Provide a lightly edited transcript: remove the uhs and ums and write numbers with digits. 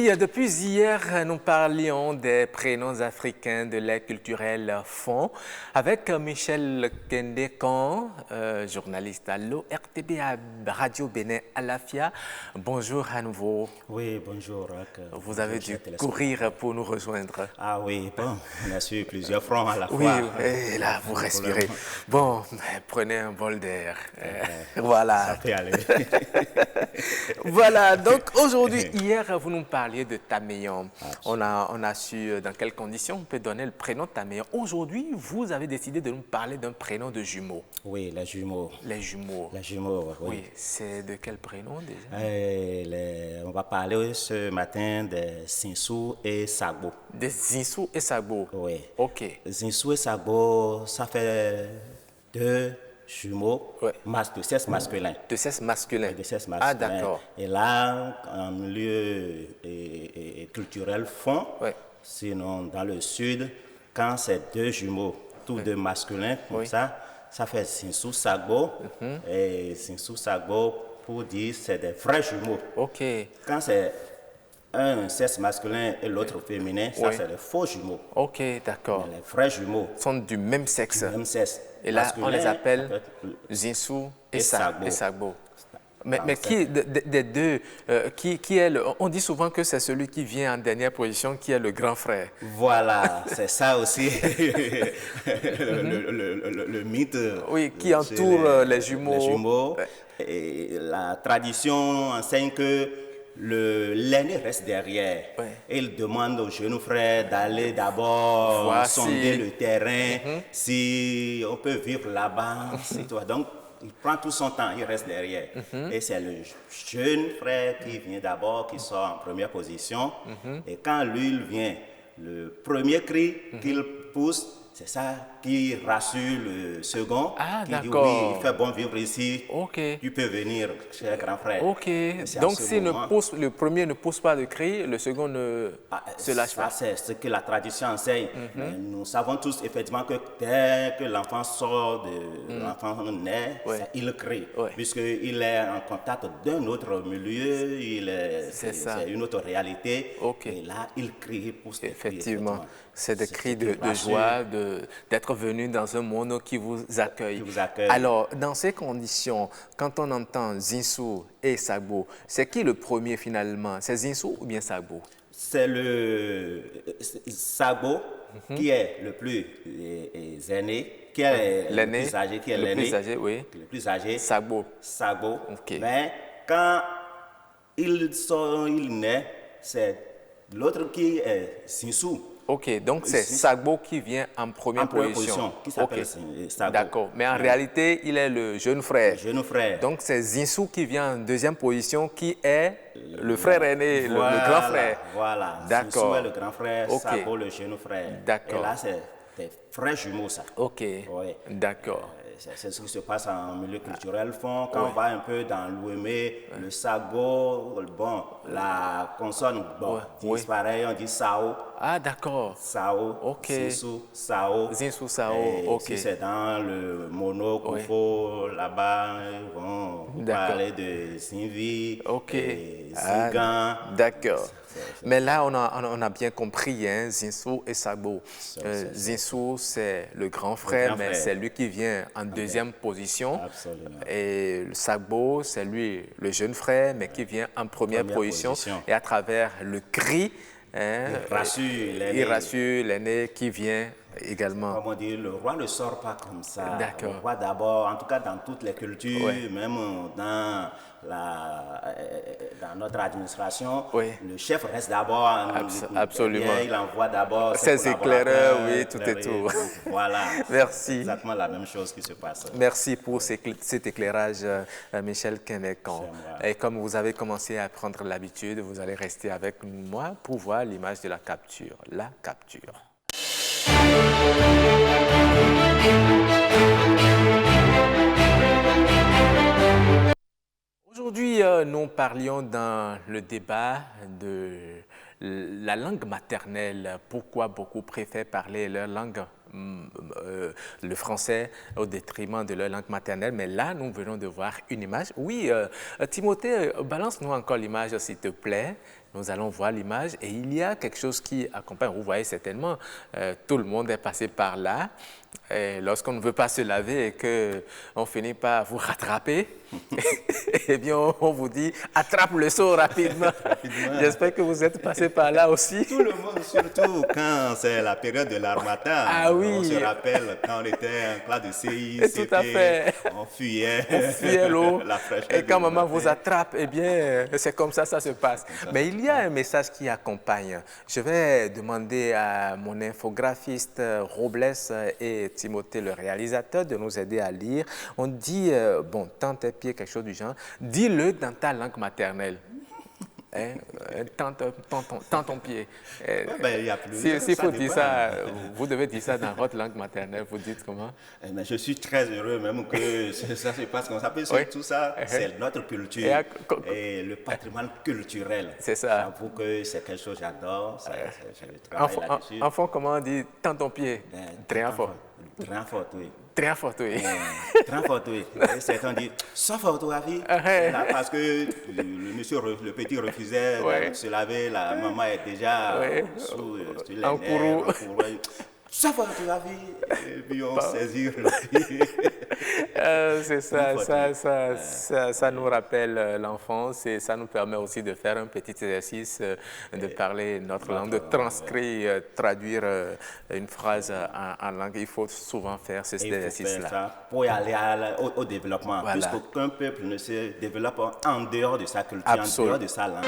Oui, depuis hier, nous parlions des prénoms africains de l'aide culturelle Fond avec Michel Kendekan, journaliste à l'ORTB à Radio Bénin Alafia. Bonjour à nouveau. Oui, bonjour. Vous avez dû courir pour nous rejoindre. Ah oui, bon, on a su plusieurs fronts à la Oui, fois. et là, vous respirez. Bon, prenez un bol d'air. Voilà. Ça peut aller. Voilà, donc aujourd'hui, hier, vous nous parliez de Tameyon. On a su dans quelles conditions on peut donner le prénom Tameyon. Aujourd'hui, vous avez décidé de nous parler d'un prénom de jumeaux. Oui, les jumeaux. Les jumeaux. Les jumeaux, oui. Oui, c'est de quel prénom déjà? On va parler ce matin de Zinsou et Sagbo. De Zinsou et Sagbo. Oui. Ok. Zinsou et Sagbo, ça fait deux jumeaux de sexe masculin. De sexe masculin. Oui, de sexe masculin. Ah, d'accord. Et là, en milieu culturel fond, sinon dans le sud, quand c'est deux jumeaux, tous deux masculins, comme ça fait Zinsou Sagbo. Et Zinsou Sagbo, pour dire, c'est des vrais jumeaux. Ok. Quand c'est un sexe masculin et l'autre féminin, ça c'est des faux jumeaux. Ok, d'accord. Les vrais jumeaux sont du même sexe. Du même sexe. Et là, on les appelle Zinsou et Sagbo. Mais qui des deux, qui est on dit souvent que c'est celui qui vient en dernière position qui est le grand frère. Voilà, c'est ça aussi le mythe. Oui, qui entoure les jumeaux. Les jumeaux. Et la tradition enseigne que l'aîné reste derrière. Et il demande au jeune frère d'aller d'abord sonder le terrain, si on peut vivre là-bas. Donc, il prend tout son temps, il reste derrière. Et c'est le jeune frère qui vient d'abord, qui sort en première position. Et quand lui, il vient, le premier cri qu'il pousse, c'est ça qui rassure le second, qui dit oui, il fait bon vivre ici, tu peux venir, cher grand frère. Ok, donc si le premier ne pousse pas de cri, le second ne se lâche pas. C'est ce que la tradition enseigne. Nous savons tous effectivement que dès que l'enfant sort, l'enfant naît, il crie, puisqu'il est en contact d'un autre milieu, c'est une autre réalité, et là il crie pour se effectivement. C'est des cris de joie, d'être venu dans un monde qui vous accueille. Alors, dans ces conditions, quand on entend Zinsou et Sagbo, c'est qui le premier finalement? C'est Zinsou ou bien Sagbo? C'est le Sagbo qui est le plus aîné, qui est le plus âgé, qui est l'aîné. Le plus âgé, Sagbo. Sagbo. Mais quand il naît, c'est l'autre qui est Zinsou. Ok, donc c'est Sagbo qui vient en première position. Qui s'appelle Sagbo. D'accord, mais en réalité, il est le jeune frère. Jeune frère. Donc c'est Zinsou qui vient en deuxième position, qui est le frère aîné, le grand frère. Voilà, Zinsou est le grand frère, Sagbo le jeune frère. D'accord. Et là, c'est des vrais jumeaux, ça. Ok, d'accord. C'est ce qui se passe en milieu culturel fond. Quand on va un peu dans l'Ouémé, le Sagbo, bon, la consonne disparaît, on dit Sao. Ah, d'accord. Sao, Zinsou, Sao. Zinsou, Sao, ok. Si c'est dans le mono, Koufo, là-bas, on parler de Zinvi, Zingan. D'accord. Mais là, on a bien compris, hein, Zinsou et Sagbo. Zinsou, c'est le grand frère, mais c'est lui qui vient en deuxième position. Absolument. Et le Sagbo, c'est lui, le jeune frère, mais qui vient en première position. Et à travers le cri, il rassure l'aîné qui vient également. Comme on dit, le roi ne sort pas comme ça. D'accord. Le roi d'abord, en tout cas dans toutes les cultures, même dans notre administration, le chef reste d'abord. Absolument. Il envoie d'abord ses éclaireurs, tout et tout. Voilà. Merci. C'est exactement la même chose qui se passe. Merci pour cet éclairage, Michel Kendekan. Et comme vous avez commencé à prendre l'habitude, vous allez rester avec moi pour voir l'image de la capture. La capture. Aujourd'hui, nous parlions dans le débat de la langue maternelle. Pourquoi beaucoup préfèrent parler leur langue, le français, au détriment de leur langue maternelle. Mais là, nous venons de voir une image. Oui, Timothée, balance-nous encore l'image, s'il te plaît. nous allons voir l'image et il y a quelque chose qui accompagne. Vous voyez certainement, tout le monde est passé par là. Lorsqu'on ne veut pas se laver et qu'on finit par vous rattraper, eh bien, on vous dit « attrape le seau rapidement ». J'espère que vous êtes passé par là aussi. Tout le monde, surtout quand c'est la période de l'harmattan. Ah oui. On se rappelle quand on était en classe de CI, tout à fait. On fuyait. On fuyait l'eau. Et quand maman vous attrape, attrape, eh bien, c'est comme ça se passe. Mais il y a un message qui accompagne. Je vais demander à mon infographiste Robles et Timothée, le réalisateur, de nous aider à lire. On dit, bon, tends tes pieds, quelque chose du genre, dis-le dans ta langue maternelle. Hein? Tends ton pied. Il y a plus. S'il faut dire ça, vous devez dire ça dans votre langue maternelle. Vous dites comment? Mais je suis très heureux même que ça se passe comme ça. Parce que tout ça, c'est notre culture et le patrimoine culturel. C'est ça. J'avoue que c'est quelque chose que j'adore. Je travaille là-dessus. Enfant, comment on dit tends ton pied? Très fort. Très fort, oui. Très fort, oui. Très fort, oui. Certains disent, sauf photographie. Parce que le petit refusait de se laver, la maman est déjà sous les nerfs. Ça photographie. Et puis on saisit. C'est ça, ça nous rappelle l'enfance et ça nous permet aussi de faire un petit exercice, de parler notre langue, de transcrire, traduire une phrase en langue. Il faut souvent faire cet exercice-là. Pour y aller au développement, puisqu'aucun peuple ne se développe en dehors de sa culture, en dehors de sa langue.